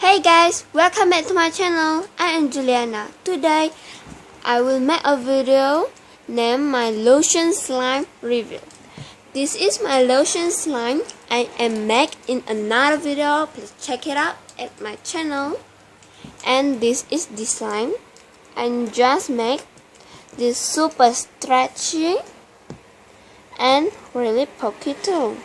Hey guys, welcome back to my channel. I am Juliana. Today I will make a video named my lotion slime review. This is my lotion slime. I am make in another video. Please check it out at my channel. And this is the slime. I just make this super stretchy and really pokey too.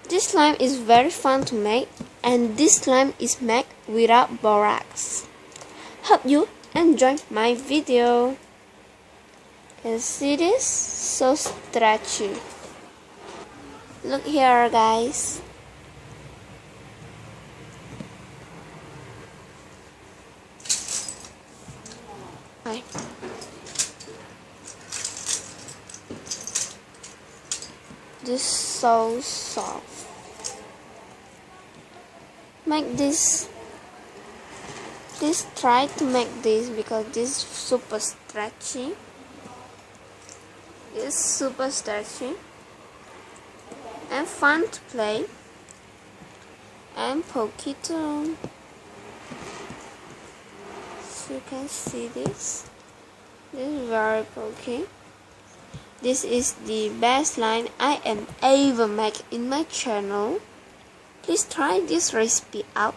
This slime is very fun to make, and this slime is made without borax. Hope you enjoy my video. Can you see this? So stretchy. Look here, guys. Hi. This is so soft. Make this. Try to make this because this is super stretchy. It's super stretchy and fun to play and pokey too. So you can see this. This is very pokey. This is the best slime I am ever make in my channel. Please try this recipe out.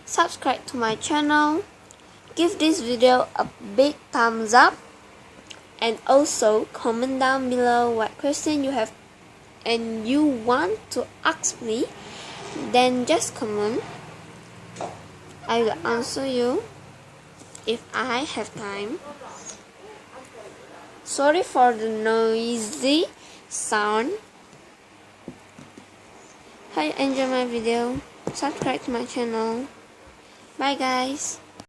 Subscribe to my channel. Give this video a big thumbs up. And also comment down below what question you have and you want to ask me. Then just comment. I will answer you if I have time. Sorry for the noisy sound. Hope you enjoy my video. Subscribe to my channel. Bye guys.